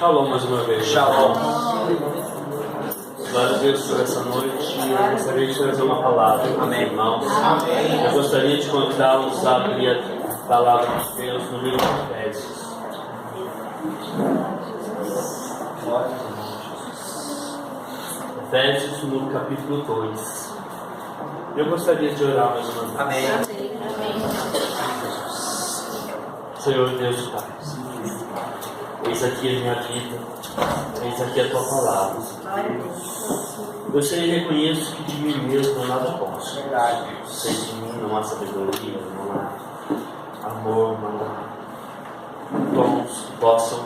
Shalom mais uma vez. Shalom. Glória a Deus por essa noite. Eu gostaria de trazer uma palavra para os irmãos. Eu gostaria de convidá-los a abrir a palavra de Deus no livro de Efésios. Efésios no capítulo 2. Eu gostaria de orar mais uma vez. Amém. Senhor Deus Pai, eis aqui a minha vida, eis aqui a Tua palavra. Eu sei e reconheço que de mim mesmo eu nada posso. Sei que de mim não há sabedoria, não há amor, não há dons que possam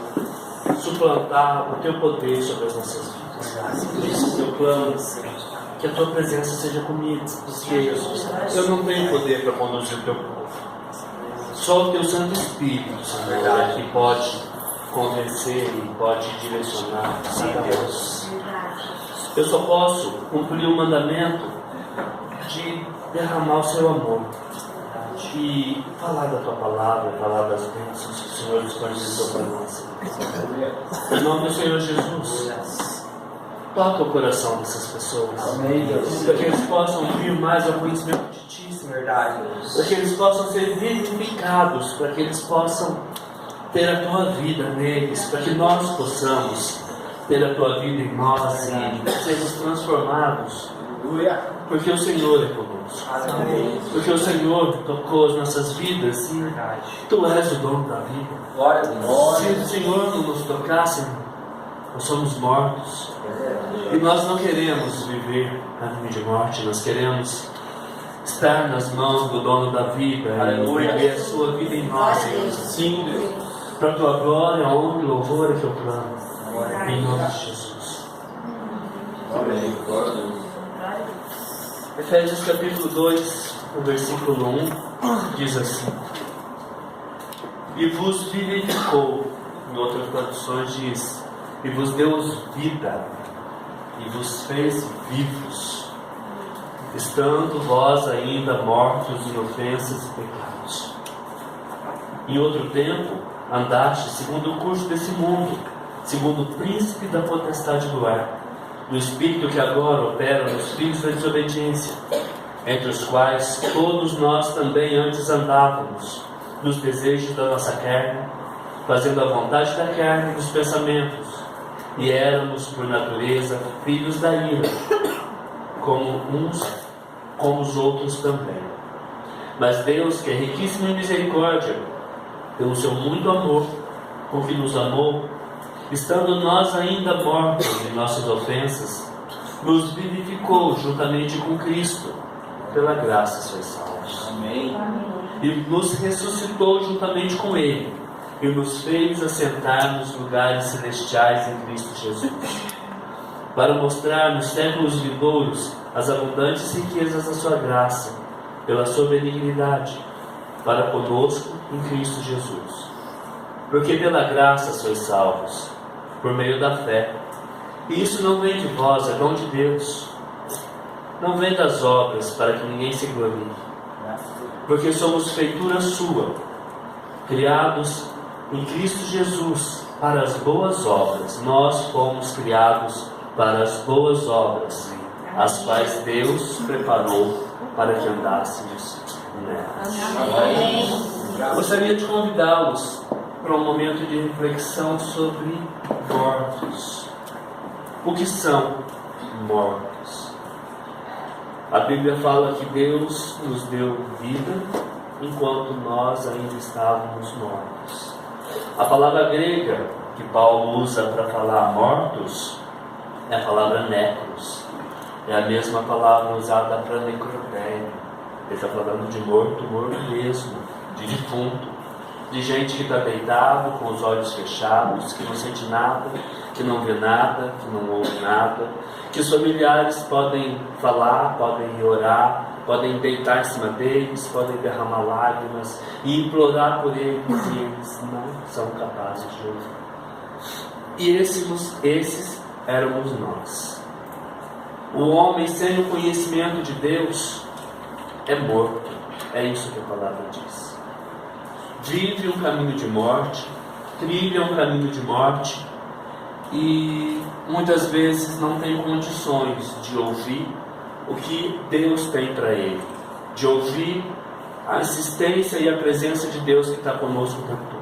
suplantar o Teu poder sobre as nossas vidas. Por isso eu clamo, que a Tua presença seja comigo, porque eu não tenho poder para conduzir o Teu povo. Só o Teu Santo Espírito, Senhor, é que pode convencer e pode direcionar cada um. Eu só posso cumprir o mandamento de derramar o Seu amor, de falar da Tua palavra, falar das bênçãos que o Senhor disponibilizou para nós. Em nome do Senhor Jesus, toca o coração dessas pessoas, para que eles possam vir mais ao conhecimento de Ti, Senhor. Para que eles possam ser vivificados, para que eles possam ter a Tua vida neles, para que nós possamos ter a Tua vida em nós e sermos transformados, porque o Senhor é conosco, porque o Senhor tocou as nossas vidas e Tu és o dono da vida. Se o Senhor não nos tocasse, nós somos mortos, e nós não queremos viver a vida de morte, nós queremos estar nas mãos do dono da vida e viver a Sua vida em nós, Senhor. Sim, para a Tua glória, honra e louvor é que eu clamo, em nome de Jesus. Amém. Efésios capítulo 2, o versículo 1 diz assim: e vos vivificou, em outras traduções diz, e vos deu vida, e vos fez vivos, estando vós ainda mortos em ofensas e pecados. Em outro tempo, andaste segundo o curso desse mundo, segundo o príncipe da potestade do ar, do espírito que agora opera nos filhos da desobediência, entre os quais todos nós também antes andávamos, nos desejos da nossa carne, fazendo a vontade da carne e dos pensamentos, e éramos por natureza filhos da ira, como uns como os outros também. Mas Deus, que é riquíssimo em misericórdia, pelo seu muito amor com que nos amou, estando nós ainda mortos em nossas ofensas, nos vivificou juntamente com Cristo. Pela graça sois salvos. Amém. E nos ressuscitou juntamente com Ele, e nos fez assentar nos lugares celestiais em Cristo Jesus, para mostrar nos séculos vindouros as abundantes riquezas da Sua graça, pela Sua benignidade, para conosco em Cristo Jesus. Porque pela graça sois salvos, por meio da fé. E isso não vem de vós, é dom de Deus. Não vem das obras, para que ninguém se glorie. Porque somos feitura Sua, criados em Cristo Jesus, para as boas obras. Nós fomos criados para as boas obras, as quais Deus preparou para que andássemos nelas. Gostaria de convidá-los para um momento de reflexão sobre mortos. O que são mortos? A Bíblia fala que Deus nos deu vida enquanto nós ainda estávamos mortos. A palavra grega que Paulo usa para falar mortos é a palavra necros. É a mesma palavra usada para necrotério. Ele está falando de morto, morto mesmo, de defunto, de gente que está deitado com os olhos fechados, que não sente nada, que não vê nada, que não ouve nada, que os familiares podem falar, podem orar, podem deitar em cima deles, podem derramar lágrimas e implorar por eles, e eles não são capazes de ouvir. E esses éramos nós. O homem sem o conhecimento de Deus é morto. É isso que a palavra diz. Vive um caminho de morte, trilha um caminho de morte, e muitas vezes não tem condições de ouvir o que Deus tem para ele, de ouvir a insistência e a presença de Deus que está conosco o tempo todo.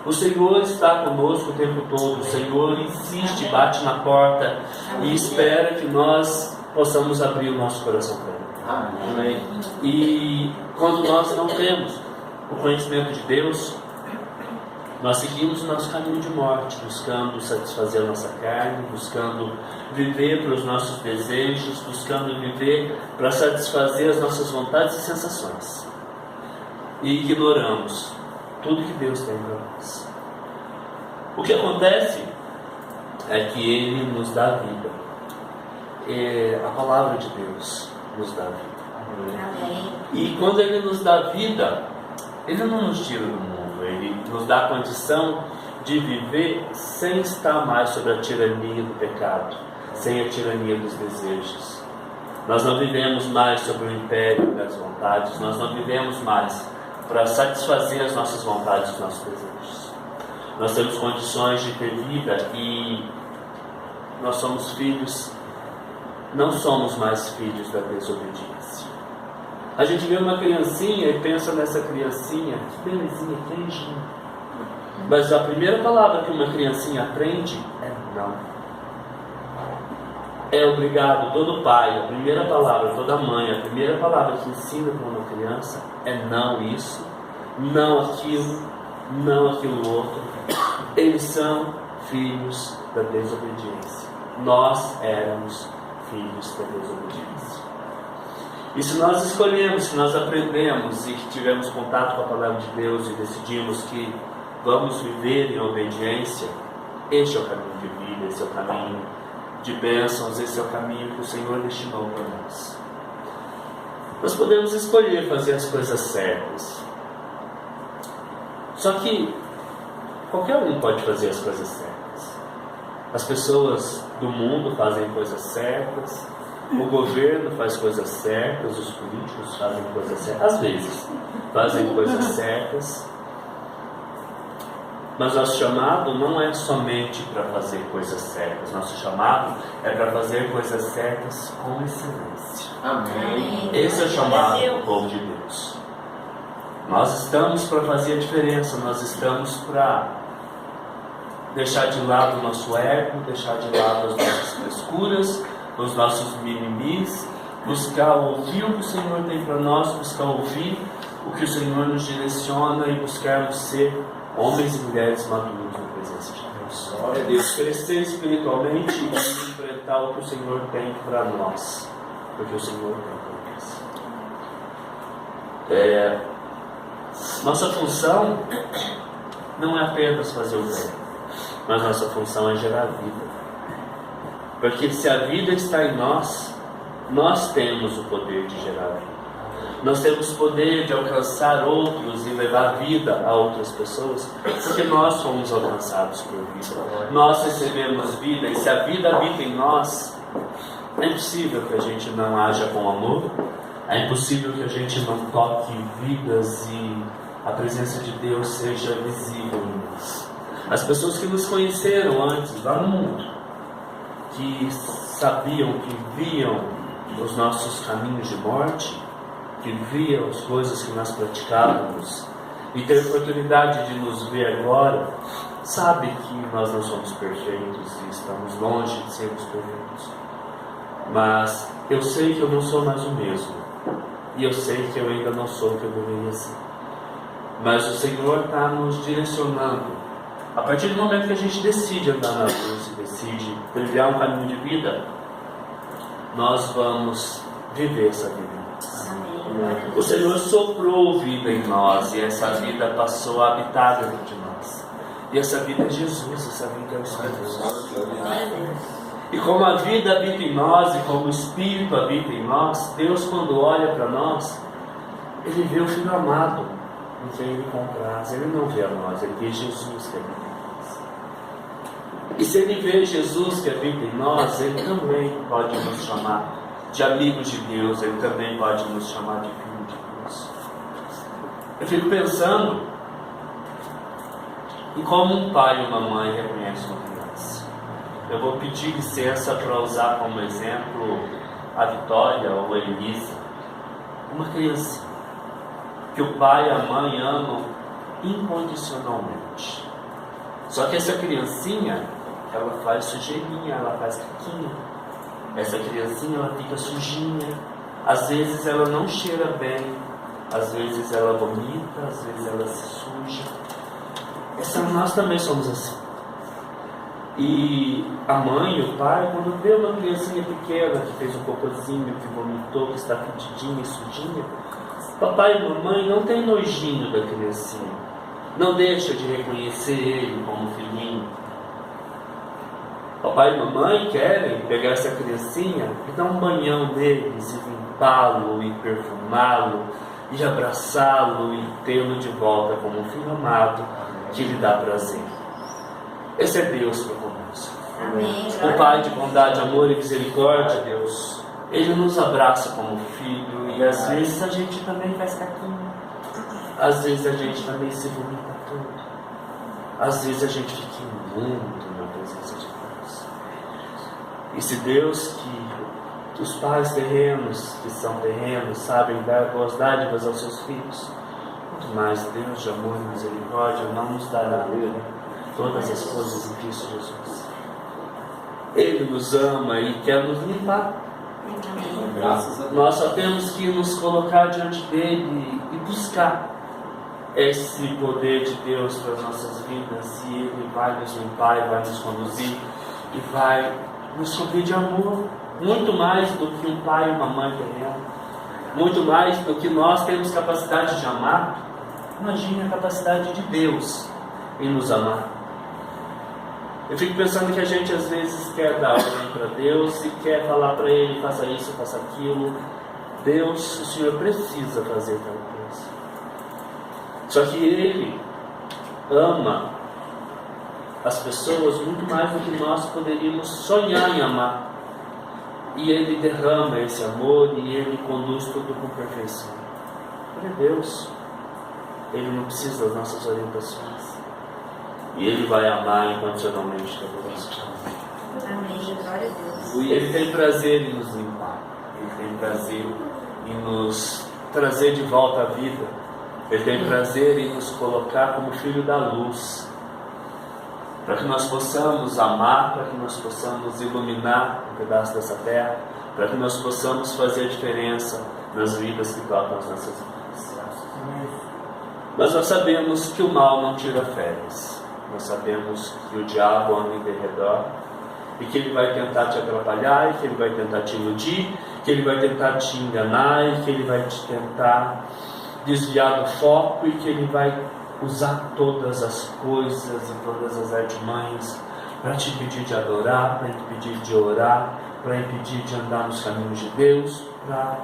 O Senhor está conosco o tempo todo, o Senhor insiste, bate na porta e espera que nós possamos abrir o nosso coração para Ele. Amém. E quando nós não temos o conhecimento de Deus, nós seguimos o nosso caminho de morte, buscando satisfazer a nossa carne, buscando viver para os nossos desejos, buscando viver para satisfazer as nossas vontades e sensações. E ignoramos tudo que Deus tem para nós. O que acontece é que Ele nos dá vida. A palavra de Deus nos dá vida. Amém. E quando Ele nos dá vida, Ele não nos tira do mundo. Ele nos dá a condição de viver sem estar mais sob a tirania do pecado, sem a tirania dos desejos. Nós não vivemos mais sob o império das vontades, nós não vivemos mais para satisfazer as nossas vontades e os nossos desejos. Nós temos condições de ter vida e nós somos filhos, não somos mais filhos da desobediência. A gente vê uma criancinha e pensa nessa criancinha, que belezinha, que anjinho. Mas a primeira palavra que uma criancinha aprende é não. É obrigado todo pai, a primeira palavra, toda mãe, a primeira palavra que ensina para uma criança é não isso, não aquilo, não aquilo outro. Eles são filhos da desobediência. Nós éramos filhos da desobediência. E se nós escolhemos, se nós aprendemos e tivemos contato com a palavra de Deus e decidimos que vamos viver em obediência, este é o caminho de vida, esse é o caminho de bênçãos, esse é o caminho que o Senhor destinou para nós. Nós podemos escolher fazer as coisas certas. Só que qualquer um pode fazer as coisas certas. As pessoas do mundo fazem coisas certas, o governo faz coisas certas, os políticos fazem coisas certas, às vezes fazem coisas certas. Mas nosso chamado não é somente para fazer coisas certas. Nosso chamado é para fazer coisas certas com excelência. Amém. Esse é o chamado do povo de Deus. Nós estamos para fazer a diferença. Nós estamos para deixar de lado o nosso ego, deixar de lado as nossas frescuras, os nossos mimimis, buscar ouvir o que o Senhor tem para nós, buscar ouvir o que o Senhor nos direciona e buscarmos ser homens e mulheres maduros na presença de Deus. Glória a Deus. Crescer espiritualmente e enfrentar o que o Senhor tem para nós. Porque o Senhor tem para nós. Nossa função não é apenas fazer o bem, mas nossa função é gerar vida. Porque se a vida está em nós, nós temos o poder de gerar vida. Nós temos o poder de alcançar outros e levar vida a outras pessoas, porque nós fomos alcançados por vida. Nós recebemos vida, e se a vida habita em nós, é impossível que a gente não haja com amor, é impossível que a gente não toque vidas e a presença de Deus seja visível em nós. As pessoas que nos conheceram antes, lá no mundo, que sabiam, que viam os nossos caminhos de morte, que viam as coisas que nós praticávamos e ter a oportunidade de nos ver agora, sabe que nós não somos perfeitos e estamos longe de sermos perfeitos. Mas eu sei que eu não sou mais o mesmo, e eu sei que eu ainda não sou o que eu deveria ser. Mas o Senhor está nos direcionando. A partir do momento que a gente decide andar na luz e decide trilhar um caminho de vida, nós vamos viver essa vida. O Senhor soprou vida em nós e essa vida passou a habitar dentro de nós. E essa vida é Jesus, essa vida é o Espírito Santo. E como a vida habita em nós e como o Espírito habita em nós, Deus, quando olha para nós, Ele vê o Filho amado em quem Ele compraz. Ele não vê a nós, Ele vê Jesus que habita em nós. E se Ele vê Jesus que habita em nós, Ele também pode nos chamar de amigos de Deus, Ele também pode nos chamar de filhos de Deus. Eu fico pensando em como um pai e uma mãe reconhecem uma criança. eu vou pedir licença para usar como exemplo a Vitória ou a Elisa, uma criança que o pai e a mãe amam incondicionalmente. Só que essa criancinha, ela faz sujeirinha, ela faz caquinha. Essa criancinha, ela fica sujinha. Às vezes ela não cheira bem, às vezes ela vomita, às vezes ela se suja. Nós também somos assim. E a mãe e o pai, quando vê uma criancinha pequena que fez um cocôzinho, que vomitou, que está fedidinha e sujinha, papai e mamãe não tem nojinho da criancinha, não deixa de reconhecer ele como filhinho. Papai e mamãe querem pegar essa criancinha e dar um banhão neles, e limpá-lo, e perfumá-lo, e abraçá-lo, e tê-lo de volta como um filho amado que lhe dá prazer. Esse é Deus para conosco. Amém. O Pai de bondade, amor e misericórdia, Deus, Ele nos abraça como filho, e às vezes a gente também faz caquinho, às vezes a gente também se vomita tudo, às vezes a gente fica imundo na presença de Deus. E se Deus, que os pais terrenos, que são terrenos, sabem dar boas dádivas aos seus filhos, muito mais Deus de amor e misericórdia não nos dará todas as coisas em Cristo Jesus. Ele nos ama e quer nos limpar. Graças a Deus. Nós só temos que nos colocar diante dele e buscar esse poder de Deus para as nossas vidas, e ele vai nos limpar e vai nos conduzir e vai nos cobrir de amor, muito mais do que um pai e uma mãe terreno, muito mais do que nós temos capacidade de amar. Imagine a capacidade de Deus em nos amar. Eu fico pensando que a gente às vezes quer dar ordem para Deus e quer falar para Ele, faça isso, faça aquilo. Deus, o Senhor precisa fazer tal coisa. Só que Ele ama as pessoas muito mais do que nós poderíamos sonhar em amar. E Ele derrama esse amor e Ele conduz tudo com perfeição. Ele é Deus. Ele não precisa das nossas orientações. E Ele vai amar incondicionalmente cada vez. Amém. Glória a Deus. Ele tem prazer em nos limpar. Ele tem prazer em nos trazer de volta à vida. Ele tem prazer em nos colocar como filho da luz, para que nós possamos amar, para que nós possamos iluminar um pedaço dessa terra, para que nós possamos fazer a diferença nas vidas que tocam as nossas vidas. Mas nós sabemos que o mal não tira férias. Nós sabemos que o diabo anda em derredor e que ele vai tentar te atrapalhar, e que ele vai tentar te iludir, que ele vai tentar te enganar, e que ele vai te tentar desviar do foco, e que ele vai usar todas as coisas e todas as artimanhas para te impedir de adorar, para impedir de orar, para impedir de andar nos caminhos de Deus, para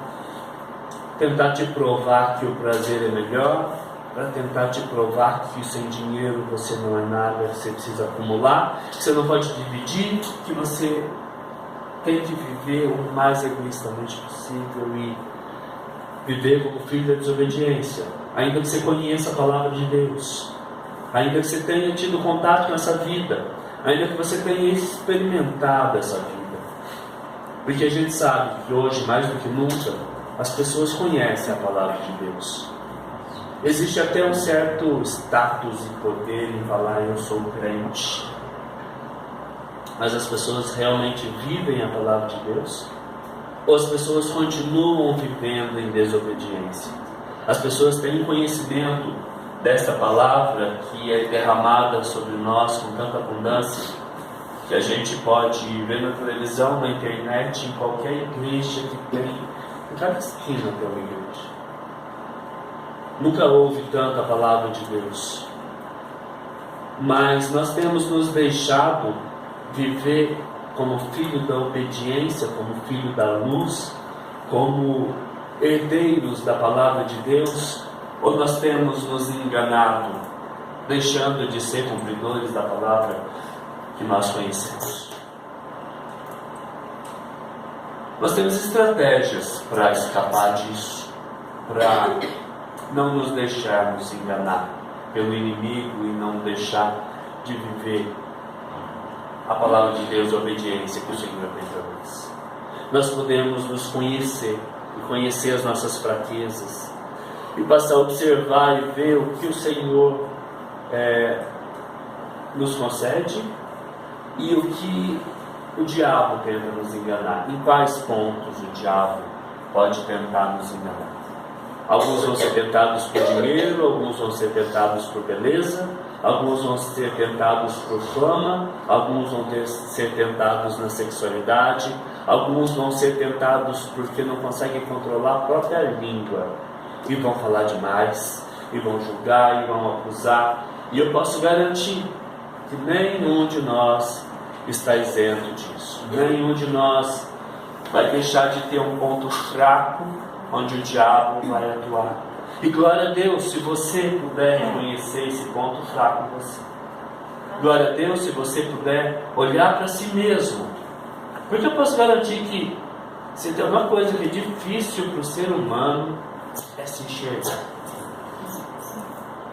tentar te provar que o prazer é melhor, para tentar te provar que sem dinheiro você não é nada, que você precisa acumular, que você não pode dividir, que você tem que viver o mais egoístamente possível e viver como filho da desobediência, ainda que você conheça a palavra de Deus, ainda que você tenha tido contato com essa vida, ainda que você tenha experimentado essa vida, porque a gente sabe que hoje, mais do que nunca, as pessoas conhecem a palavra de Deus. Existe até um certo status e poder em falar eu sou crente, mas as pessoas realmente vivem a palavra de Deus? Ou as pessoas continuam vivendo em desobediência? As pessoas têm conhecimento desta palavra que é derramada sobre nós com tanta abundância, que a gente pode ver na televisão, na internet, em qualquer igreja que tem, em cada esquina tem uma igreja. Nunca houve tanta palavra de Deus, mas nós temos nos deixado viver como filho da obediência, como filho da luz, como herdeiros da palavra de Deus, ou nós temos nos enganado, deixando de ser cumpridores da palavra que nós conhecemos. Nós temos estratégias para escapar disso, para não nos deixarmos enganar pelo inimigo e não deixar de viver a palavra de Deus, a obediência que o Senhor tem para nós. Nós podemos nos conhecer e conhecer as nossas fraquezas e passar a observar e ver o que o Senhor nos concede e o que o diabo tenta nos enganar. Em quais pontos o diabo pode tentar nos enganar? Alguns vão ser tentados por dinheiro, alguns vão ser tentados por beleza, alguns vão ser tentados por fama, alguns vão ser tentados na sexualidade, alguns vão ser tentados porque não conseguem controlar a própria língua e vão falar demais, e vão julgar, e vão acusar. E eu posso garantir que nenhum de nós está isento disso. Nenhum de nós vai deixar de ter um ponto fraco onde o diabo vai atuar. E glória a Deus se você puder reconhecer esse ponto fraco em você. Glória a Deus se você puder olhar para si mesmo. Porque eu posso garantir que se tem uma coisa que é difícil para o ser humano é se enxergar.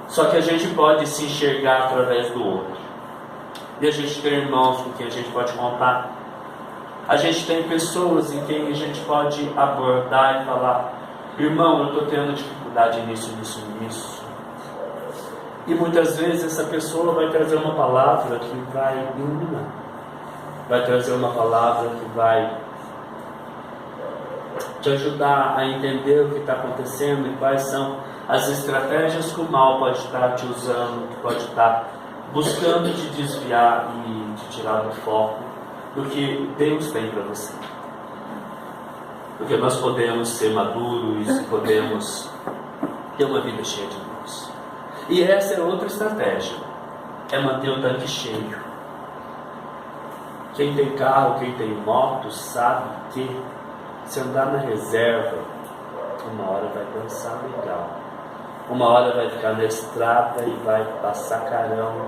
Só que a gente pode se enxergar através do outro. E a gente tem irmãos com quem a gente pode contar. A gente tem pessoas em quem a gente pode abordar e falar: irmão, eu estou tendo dificuldade nisso. E muitas vezes essa pessoa vai trazer uma palavra que vai iluminar. Vai trazer uma palavra que vai te ajudar a entender o que está acontecendo e quais são as estratégias que o mal pode estar te usando, que pode estar buscando te desviar e te tirar do foco do que Deus tem para você. Porque nós podemos ser maduros e podemos ter uma vida cheia de luz. E essa é outra estratégia, é manter o tanque cheio. Quem tem carro, quem tem moto, sabe que se andar na reserva, uma hora vai cansar legal. Uma hora vai ficar na estrada e vai passar carão.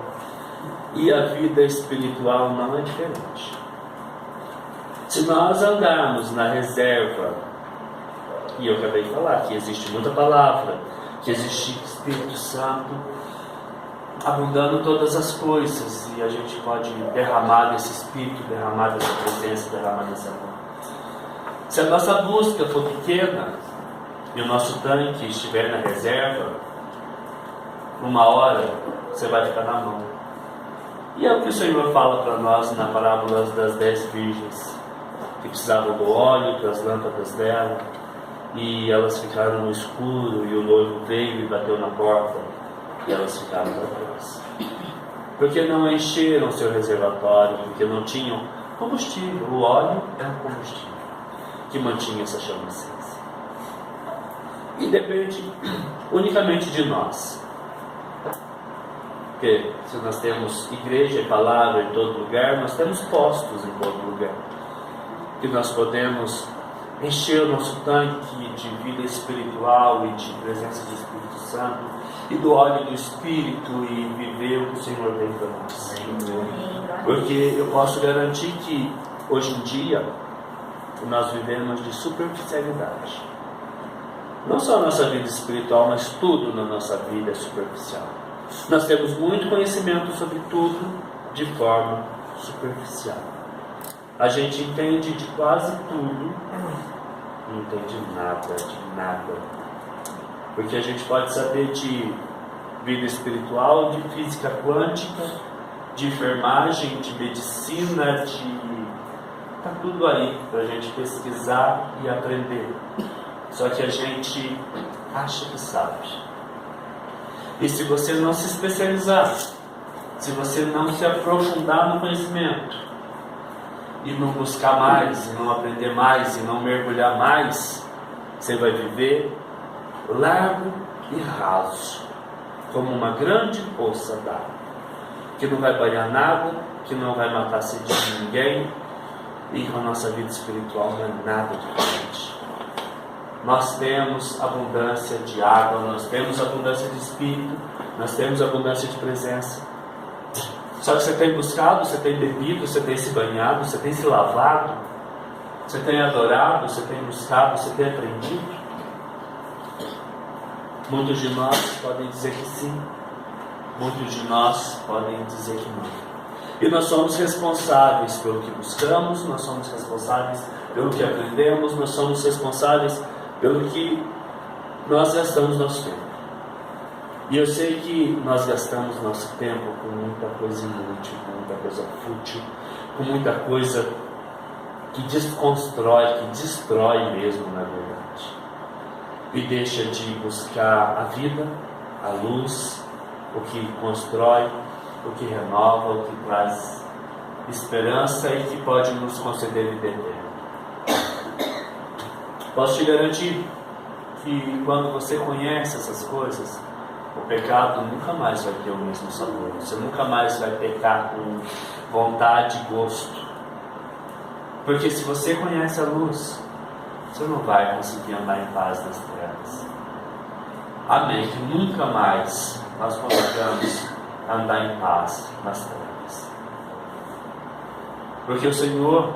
E a vida espiritual não é diferente. Se nós andarmos na reserva, e eu acabei de falar que existe muita palavra, que existe Espírito Santo abundando todas as coisas, e a gente pode derramar desse Espírito, derramar dessa presença, derramar desse amor. Se a nossa busca for pequena e o nosso tanque estiver na reserva, uma hora você vai ficar na mão. E é o que o Senhor fala para nós na parábola das 10 virgens, que precisavam do óleo para as lâmpadas dela, e elas ficaram no escuro, e o noivo veio e bateu na porta, e elas ficaram para trás. Porque não encheram seu reservatório, porque não tinham combustível. O óleo é um combustível que mantinha essa chama acesa. E depende unicamente de nós. Porque se nós temos igreja e palavra em todo lugar, nós temos postos em todo lugar. Que nós podemos encher o nosso tanque de vida espiritual e de presença do Espírito Santo e do óleo do Espírito e viver o que o Senhor tem para nós. Porque eu posso garantir que hoje em dia nós vivemos de superficialidade. Não só a nossa vida espiritual, mas tudo na nossa vida é superficial. Nós temos muito conhecimento sobre tudo de forma superficial. A gente entende de quase tudo, não entende nada de nada. Porque a gente pode saber de vida espiritual, de física quântica, de enfermagem, de medicina, está tudo aí para a gente pesquisar e aprender. Só que a gente acha que sabe. E se você não se especializar, se você não se aprofundar no conhecimento, e não buscar mais, e não aprender mais, e não mergulhar mais, você vai viver largo e raso, como uma grande poça d'água, que não vai banhar nada, que não vai matar a sede de ninguém, e com a nossa vida espiritual não é nada diferente. Nós temos abundância de água, nós temos abundância de Espírito, nós temos abundância de presença. Só que você tem buscado, você tem bebido, você tem se banhado, você tem se lavado, você tem adorado, você tem buscado, você tem aprendido. Muitos de nós podem dizer que sim, muitos de nós podem dizer que não. E nós somos responsáveis pelo que buscamos, nós somos responsáveis pelo que aprendemos, nós somos responsáveis pelo que nós gastamos nosso tempo. E eu sei que nós gastamos nosso tempo com muita coisa inútil, com muita coisa fútil, com muita coisa que desconstrói, que destrói mesmo, na verdade. E deixa de buscar a vida, a luz, o que constrói, o que renova, o que traz esperança e que pode nos conceder vida eterna. Posso te garantir que quando você conhece essas coisas, o pecado nunca mais vai ter o mesmo sabor. Você nunca mais vai pecar com vontade e gosto. Porque se você conhece a luz, você não vai conseguir andar em paz nas trevas. Amém. Que nunca mais nós consigamos andar em paz nas trevas. Porque o Senhor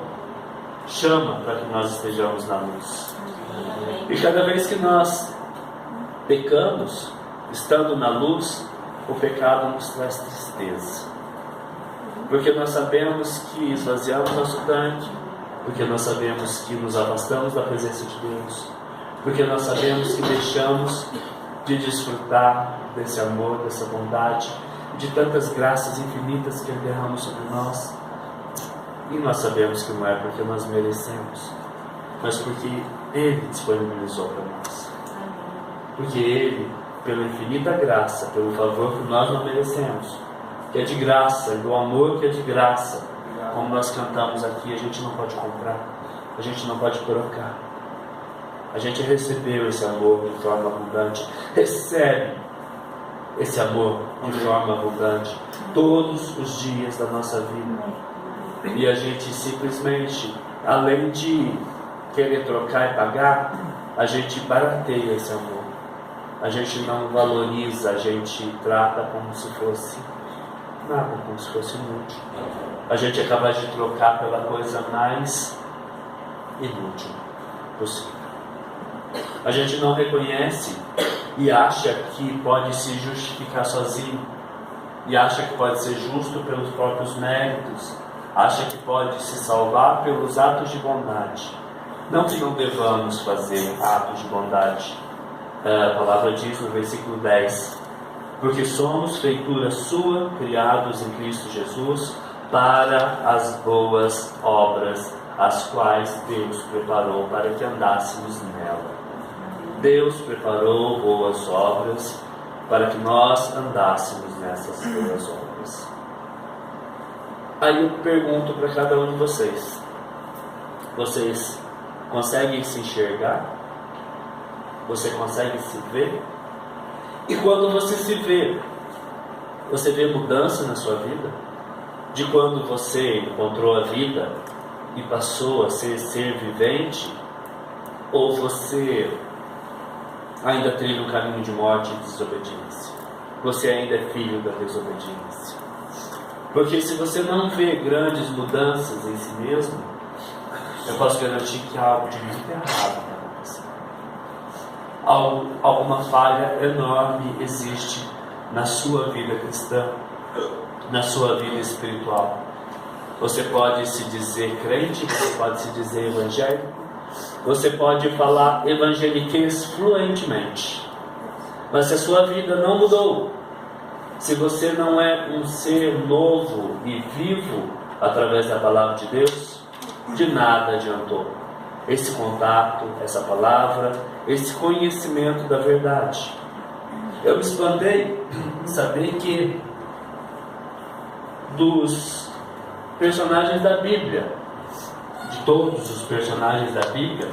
chama para que nós estejamos na luz. E cada vez que nós pecamos, estando na luz, o pecado nos traz tristeza. Porque nós sabemos que esvaziamos nosso tanque, porque nós sabemos que nos afastamos da presença de Deus, porque nós sabemos que deixamos de desfrutar desse amor, dessa bondade, de tantas graças infinitas que Ele derrama sobre nós. E nós sabemos que não é porque nós merecemos, mas porque Ele disponibilizou para nós. Porque Ele, pela infinita graça, pelo favor que nós não merecemos, que é de graça, e do amor que é de graça, como nós cantamos aqui, a gente não pode comprar, a gente não pode trocar. A gente recebeu esse amor de forma abundante, recebe esse amor de forma abundante todos os dias da nossa vida. E a gente simplesmente, além de querer trocar e pagar, a gente barateia esse amor. A gente não valoriza, a gente trata como se fosse nada, como se fosse inútil. A gente é capaz de trocar pela coisa mais inútil possível. A gente não reconhece e acha que pode se justificar sozinho, e acha que pode ser justo pelos próprios méritos, acha que pode se salvar pelos atos de bondade. Não que não devamos fazer atos de bondade. A palavra diz no versículo 10: porque somos feitura sua, criados em Cristo Jesus, para as boas obras, as quais Deus preparou para que andássemos nela. Deus preparou boas obras para que nós andássemos nessas boas obras. Aí eu pergunto para cada um de vocês: vocês conseguem se enxergar? Você consegue se ver? E quando você se vê, você vê mudança na sua vida? De quando você encontrou a vida e passou a ser vivente? Ou você ainda trilha um caminho de morte e desobediência? Você ainda é filho da desobediência? Porque se você não vê grandes mudanças em si mesmo, eu posso garantir que há algo de muito errado na você. Alguma falha enorme existe na sua vida cristã, na sua vida espiritual. Você pode se dizer crente, você pode se dizer evangélico, você pode falar evangeliquez fluentemente, mas se a sua vida não mudou, se você não é um ser novo e vivo através da palavra de Deus, de nada adiantou esse contato, essa palavra, esse conhecimento da verdade. Eu me espantei em saber que dos personagens da Bíblia, de todos os personagens da Bíblia,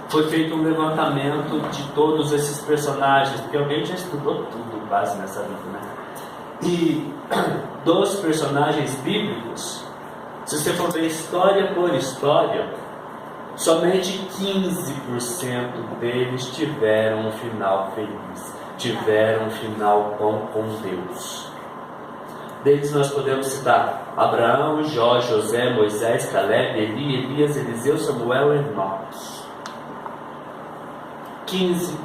foi feito um levantamento de todos esses personagens, porque alguém já estudou tudo quase nessa vida, né? E dos personagens bíblicos, se você for ver história por história, somente 15% deles tiveram um final feliz, tiveram um final bom com Deus. Deles nós podemos citar Abraão, Jó, José, Moisés, Caleb, Eli, Elias, Eliseu, Samuel e Enoque. 15%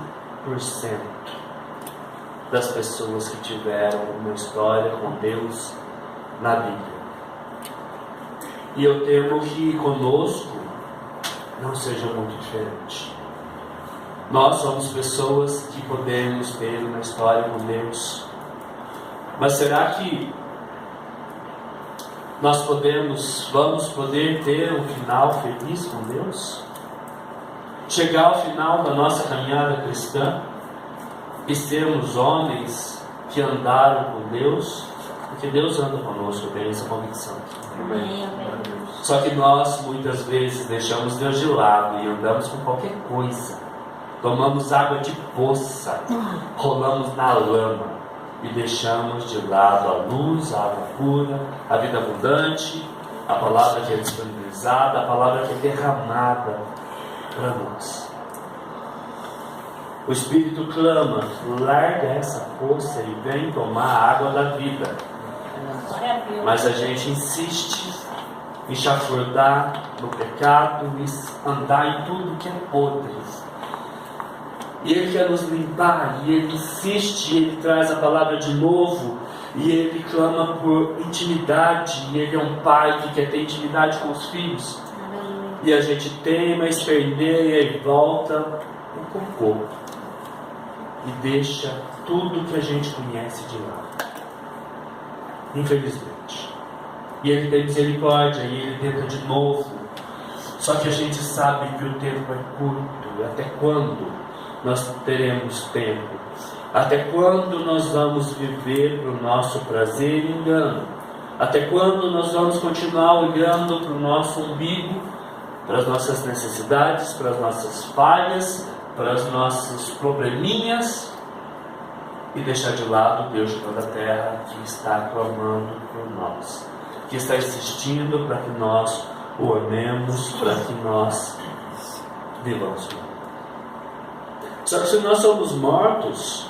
das pessoas que tiveram uma história com Deus na Bíblia. E eu temo que conosco não seja muito diferente. Nós somos pessoas que podemos ter uma história com Deus. Mas será que nós vamos poder ter um final feliz com Deus? Chegar ao final da nossa caminhada cristã e sermos homens que andaram com Deus? Porque Deus anda conosco, eu tenho essa convicção. Amém. Só que nós muitas vezes deixamos Deus de lado e andamos com qualquer coisa. Tomamos água de poça, rolamos na lama e deixamos de lado a luz, a água pura, a vida abundante, a palavra que é disponibilizada, a palavra que é derramada para nós. O Espírito clama: larga essa poça e vem tomar a água da vida. Mas a gente insiste em chafurdar no pecado e andar em tudo que é podre. E Ele quer nos limpar, e Ele insiste, e Ele traz a palavra de novo, e Ele clama por intimidade, e Ele é um pai que quer ter intimidade com os filhos. E a gente teima, esperneia e volta um cocô e deixa tudo que a gente conhece de lado, infelizmente. E Ele tem misericórdia, e Ele tenta de novo. Só que a gente sabe que o tempo é curto. Até quando nós teremos tempo? Até quando nós vamos viver para o nosso prazer e engano? Até quando nós vamos continuar olhando para o nosso umbigo, para as nossas necessidades, para as nossas falhas, para os nossos probleminhas, e deixar de lado Deus de toda a terra, que está clamando por nós, que está insistindo para que nós o amemos, para que nós vivamos com Ele. Só que se nós somos mortos,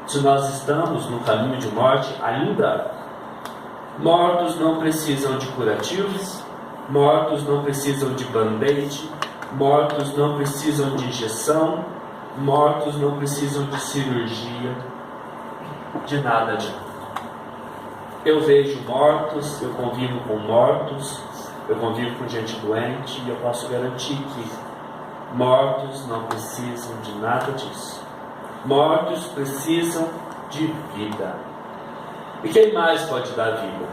se nós estamos no caminho de morte ainda, mortos não precisam de curativos, mortos não precisam de band-aid, mortos não precisam de injeção, mortos não precisam de cirurgia, de nada adianta. Eu vejo mortos, eu convivo com mortos, eu convivo com gente doente, e eu posso garantir que mortos não precisam de nada disso. Mortos precisam de vida. E quem mais pode dar vida?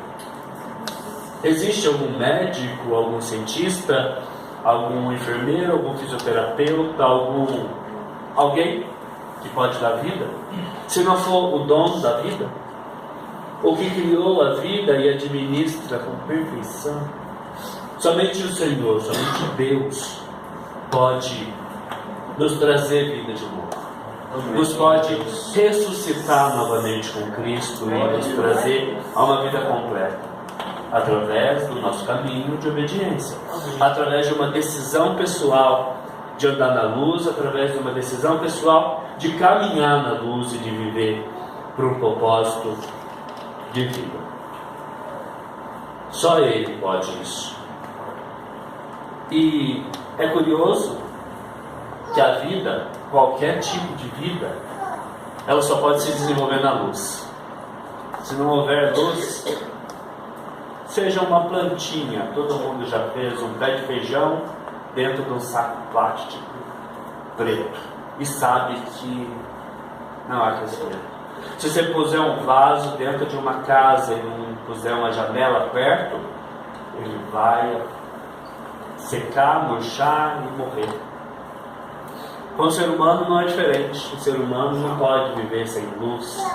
Existe algum médico, algum cientista, algum enfermeiro, algum fisioterapeuta, alguém que pode dar vida? Se não for o dono da vida, o que criou a vida e administra com perfeição, somente o Senhor, somente Deus pode nos trazer vida de novo, nos pode ressuscitar novamente com Cristo e nos trazer a uma vida completa, através do nosso caminho de obediência, através de uma decisão pessoal de andar na luz, através de uma decisão pessoal de caminhar na luz e de viver para um propósito de vida. Só Ele pode isso. E é curioso que a vida, qualquer tipo de vida, ela só pode se desenvolver na luz. Se não houver luz, seja uma plantinha, todo mundo já fez um pé de feijão dentro de um saco plástico preto e sabe que não há crescimento. Se você puser um vaso dentro de uma casa e não puser uma janela perto, ele vai secar, murchar e morrer. Com o ser humano não é diferente. O ser humano não pode viver sem luz.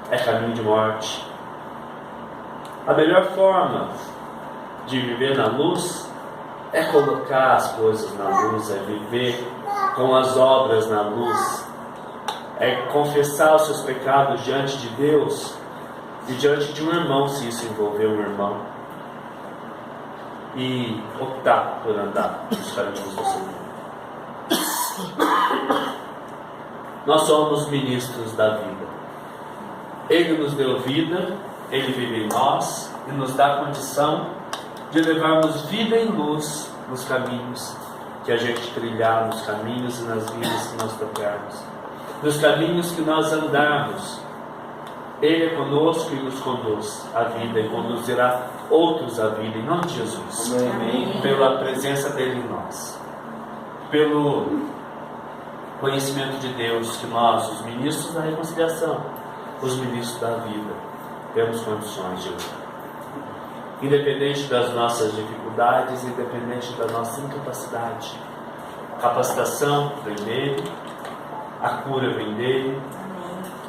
É caminho de morte. A melhor forma de viver na luz é colocar as coisas na luz, é viver com as obras na luz, é confessar os seus pecados diante de Deus e diante de um irmão, se isso envolver um irmão, e optar por andar nos caminhos do Senhor. Nós somos ministros da vida. Ele nos deu vida, Ele vive em nós e nos dá a condição de levarmos vida em luz nos caminhos que a gente trilhar, nos caminhos e nas vidas que nós tocarmos, nos caminhos que nós andarmos. Ele é conosco e nos conduz à vida e conduzirá outros à vida, em nome de Jesus. Amém. Pela presença dele em nós, pelo conhecimento de Deus, que nós, os ministros da reconciliação, os ministros da vida, temos condições de lutar. Independente das nossas dificuldades, independente da nossa incapacidade. A capacitação vem dele, a cura vem dele,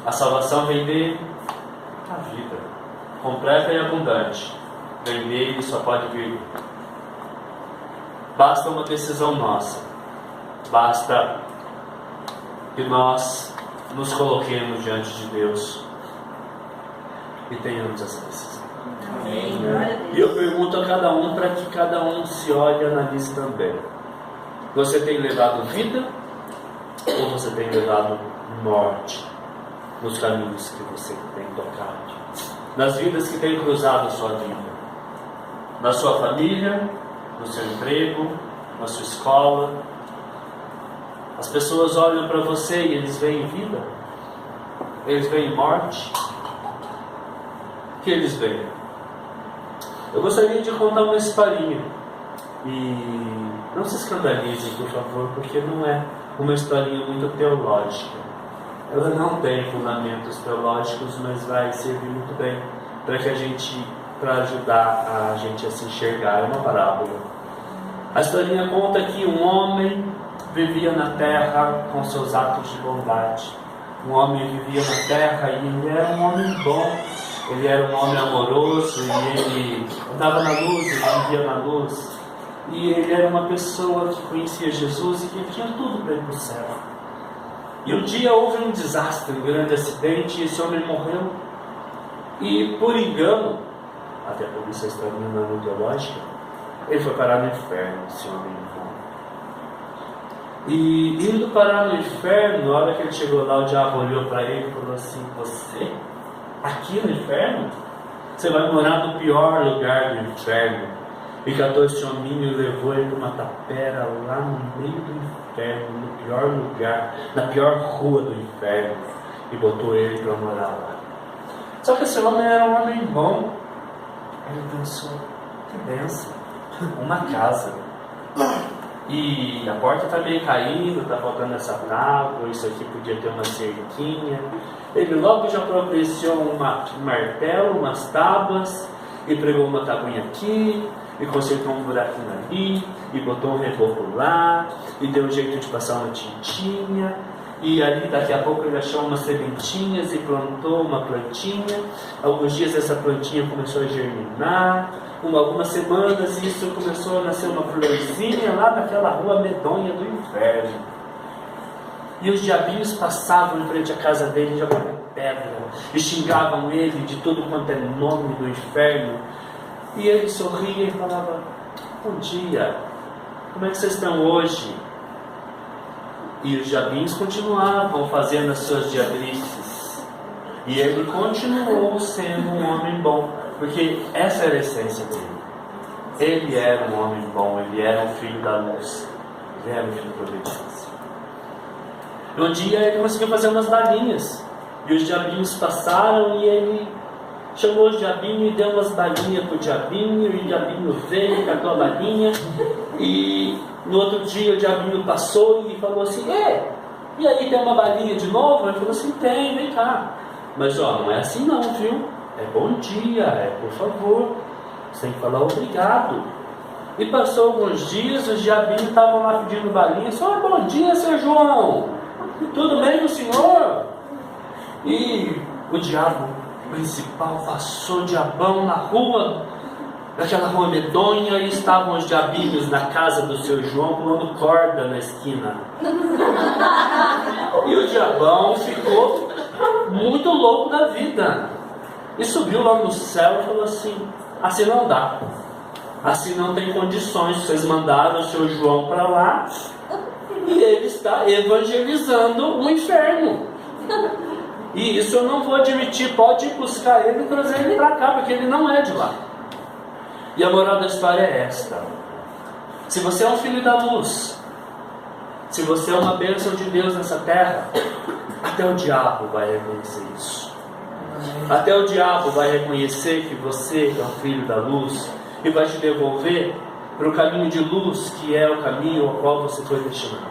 a salvação vem dele, a vida completa e abundante vem dele e só pode vir. Basta uma decisão nossa, basta que nós nos coloquemos diante de Deus e tenhamos essa decisão. Amém. Glória a E eu Deus. pergunto a cada um para que cada um se olhe e analise também. Você tem levado vida ou você tem levado morte nos caminhos que você tem tocado? Nas vidas que tem cruzado a sua vida? Na sua família, no seu emprego, na sua escola? As pessoas olham para você e eles veem vida? Eles veem morte? O que eles veem? Eu gostaria de contar uma historinha. E não se escandalizem, por favor, porque não é uma historinha muito teológica. Ela não tem fundamentos teológicos, mas vai servir muito bem para ajudar a gente a se enxergar. É uma parábola. A historinha conta que um homem vivia na terra com seus atos de bondade. Um homem vivia na terra e ele era um homem bom. Ele era um homem amoroso e ele andava na luz, ele vivia na luz. E ele era uma pessoa que conhecia Jesus e que tinha tudo para ir para o céu. E um dia houve um desastre, um grande acidente, e esse homem morreu. E por engano, até por isso a história não é muito lógica, ele foi parar no inferno, esse homem bom. E indo parar no inferno, na hora que ele chegou lá, o diabo olhou para ele e falou assim: você? Aqui no inferno? Você vai morar no pior lugar do inferno. E catou esse hominho e levou ele para uma tapera lá no meio do inferno, no pior lugar, na pior rua do inferno, e botou ele para morar lá. Só que esse homem era um homem bom. Ele pensou: que bênção, uma casa. E a porta está meio caindo, está faltando essa tábua, isso aqui podia ter uma cerquinha. Ele logo já providenciou um martelo, umas tábuas, e pregou uma tabuinha aqui, e consertou um buraquinho ali, e botou um reboco lá, e deu um jeito de passar uma tintinha, e ali daqui a pouco ele achou umas sementinhas e plantou uma plantinha. Alguns dias essa plantinha começou a germinar, algumas semanas isso começou a nascer uma florzinha lá naquela rua medonha do inferno. E os diabinhos passavam em frente à casa dele, jogavam pedra e xingavam ele de tudo quanto é nome do inferno. E ele sorria e falava: bom dia, como é que vocês estão hoje? E os diabinhos continuavam fazendo as suas diabrices. E ele continuou sendo um homem bom, porque essa era a essência dele. Ele era um homem bom, ele era um filho da luz, ele era um filho da obediência. Um dia ele conseguiu fazer umas balinhas, e os diabinhos passaram e ele chamou o diabinho e deu umas balinhas para o diabinho, e o diabinho veio, catou a balinha, e no outro dia o diabinho passou e falou assim: e aí, tem uma balinha de novo? Ele falou assim: tem, vem cá. Mas não é assim não, viu? É bom dia, é por favor, você tem que falar obrigado. E passou alguns dias, os diabinhos estavam lá pedindo balinha. Só: bom dia, seu João, tudo bem com o senhor? E o diabo principal passou diabão na rua, naquela rua medonha, e estavam os diabinhos na casa do seu João pulando corda na esquina. E o diabão ficou muito louco da vida e subiu lá no céu e falou assim: assim não dá, assim não tem condições, vocês mandaram o seu João para lá e ele está evangelizando o inferno. E isso eu não vou admitir, pode buscar ele e trazer ele para cá, porque ele não é de lá. E a moral da história é esta: se você é um filho da luz, se você é uma bênção de Deus nessa terra, até o diabo vai reconhecer isso. Até o diabo vai reconhecer que você é um filho da luz e vai te devolver para o caminho de luz, que é o caminho ao qual você foi destinado.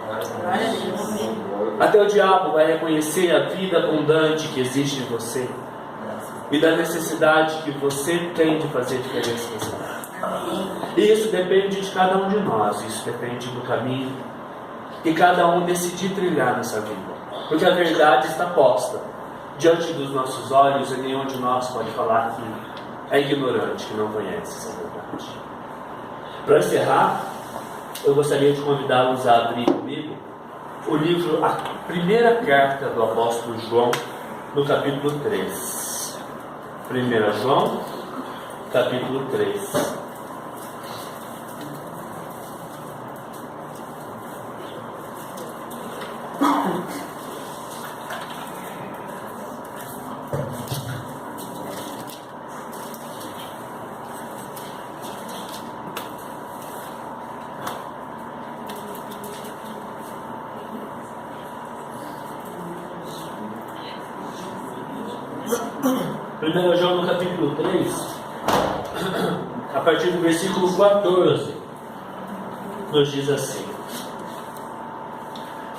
Até o diabo vai reconhecer a vida abundante que existe em você e da necessidade que você tem de fazer diferença nessa vida. E isso depende de cada um de nós, isso depende do caminho que cada um decidir trilhar nessa vida. Porque a verdade está posta diante dos nossos olhos e nenhum de nós pode falar que é ignorante, que não conhece essa verdade. Para encerrar, eu gostaria de convidá-los a abrir comigo o livro, a primeira carta do apóstolo João, no capítulo 3. 1 João, capítulo 3. Primeiro João no capítulo 3, a partir do versículo 14, nos diz assim: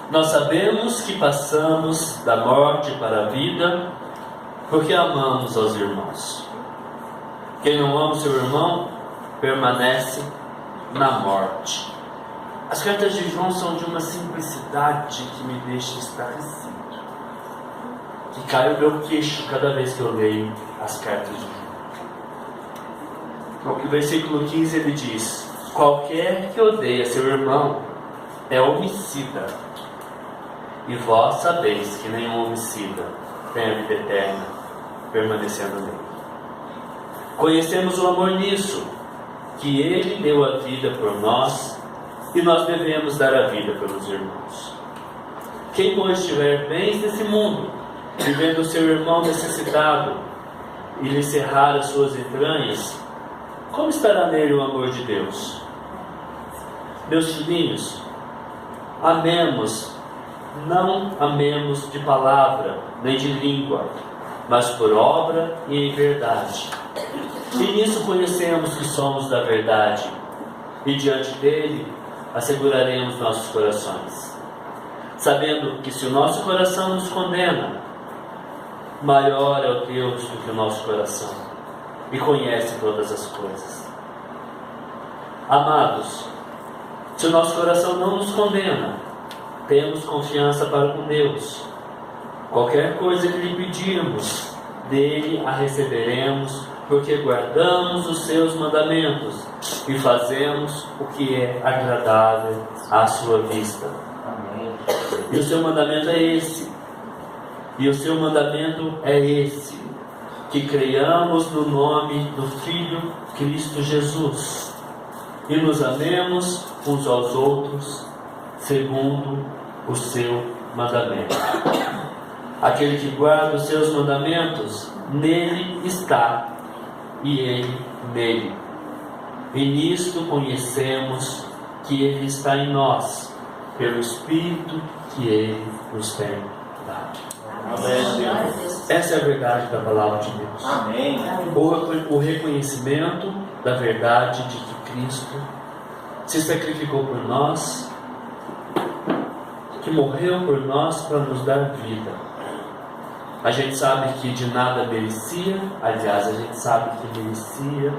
nós sabemos que passamos da morte para a vida, porque amamos aos irmãos. Quem não ama o seu irmão, permanece na morte. As cartas de João são de uma simplicidade que me deixa estarrecido, que cai o meu queixo cada vez que eu leio as cartas de João. No versículo 15 ele diz: qualquer que odeia seu irmão é homicida, e vós sabeis que nenhum homicida tem a vida eterna permanecendo nele. Conhecemos o amor nisso, que ele deu a vida por nós, e nós devemos dar a vida pelos irmãos. Quem, pois, tiver bens desse mundo, e vendo o seu irmão necessitado e lhe cerrar as suas entranhas, como estará nele o amor de Deus? Meus filhinhos, amemos, não amemos de palavra nem de língua, mas por obra e em verdade. E nisso conhecemos que somos da verdade, e diante dele asseguraremos nossos corações, sabendo que se o nosso coração nos condena, maior é o Deus do que o nosso coração, e conhece todas as coisas. Amados, se o nosso coração não nos condena, temos confiança para com Deus. Qualquer coisa que lhe pedirmos, dele a receberemos, porque guardamos os seus mandamentos e fazemos o que é agradável à sua vista. Amém. E o seu mandamento é esse. E o seu mandamento é esse: que creiamos no nome do Filho Cristo Jesus e nos amemos uns aos outros segundo o seu mandamento. Aquele que guarda os seus mandamentos, nele está, e ele nele. E nisto conhecemos que ele está em nós, pelo Espírito que ele nos tem dado. Amém. Essa é a verdade da palavra de Deus. Amém. O reconhecimento da verdade de que Cristo se sacrificou por nós, que morreu por nós para nos dar vida. A gente sabe que de nada merecia, aliás, a gente sabe que merecia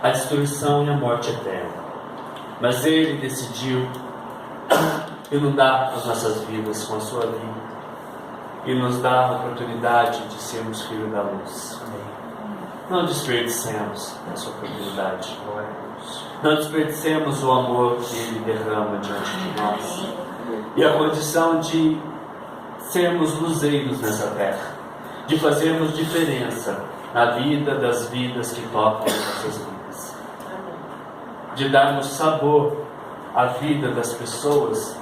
a destruição e a morte eterna. Mas ele decidiu inundar as nossas vidas com a sua vida e nos dar a oportunidade de sermos filhos da luz. Não desperdicemos essa oportunidade. Não desperdicemos o amor que ele derrama diante de nós e a condição de sermos luzeiros nessa terra, de fazermos diferença na vida das vidas que tocam as nossas vidas, de darmos sabor à vida das pessoas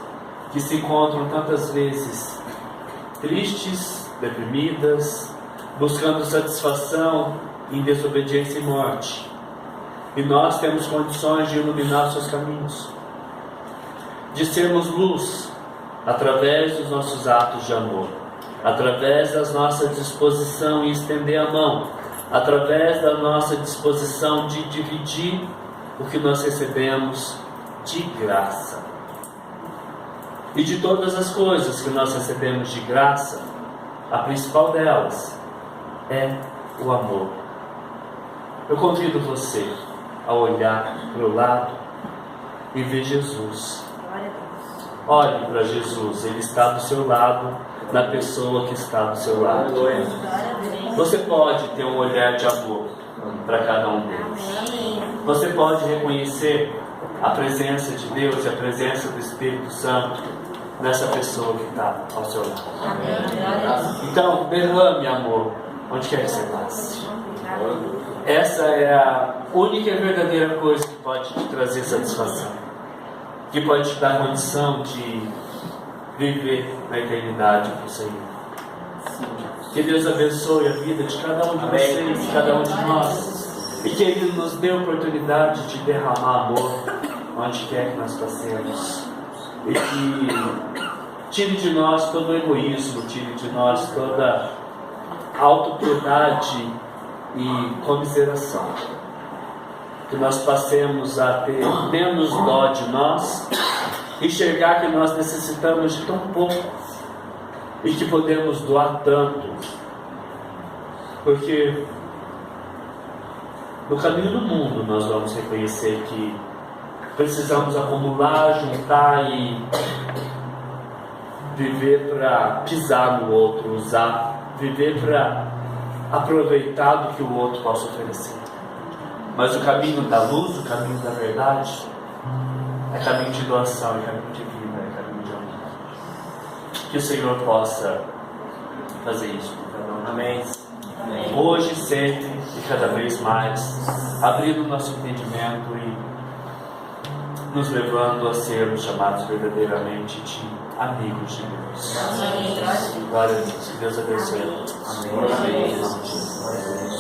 que se encontram tantas vezes tristes, deprimidas, buscando satisfação em desobediência e morte. E nós temos condições de iluminar seus caminhos, de sermos luz através dos nossos atos de amor, através da nossa disposição em estender a mão, através da nossa disposição de dividir o que nós recebemos de graça. E de todas as coisas que nós recebemos de graça, a principal delas é o amor. Eu convido você a olhar para o lado e ver Jesus. Olhe para Jesus, Ele está do seu lado, na pessoa que está do seu lado. Você pode ter um olhar de amor para cada um deles. Você pode reconhecer a presença de Deus e a presença do Espírito Santo nessa pessoa que está ao seu lado. Então, derrame amor onde quer que você passe. Essa é a única e verdadeira coisa que pode te trazer satisfação, que pode te dar condição de viver na eternidade com o Senhor. Que Deus abençoe a vida de cada um de vocês, de cada um de nós, e que Ele nos dê a oportunidade de derramar amor onde quer que nós passemos, e que tire de nós todo o egoísmo, tire de nós toda a autopiedade e comiseração, que nós passemos a ter menos dó de nós, enxergar que nós necessitamos de tão pouco e que podemos doar tanto, porque no caminho do mundo nós vamos reconhecer que precisamos acumular, juntar e viver para pisar no outro, usar, viver para aproveitar do que o outro possa oferecer. Mas o caminho da luz, o caminho da verdade, é caminho de doação, é caminho de vida, é caminho de amor. Que o Senhor possa fazer isso com cada um. Amém. Hoje, sempre e cada vez mais, abrindo o nosso entendimento e nos levando a sermos chamados verdadeiramente de amigos de Deus. Glória a Deus. Que Deus abençoe. Amém. Amém.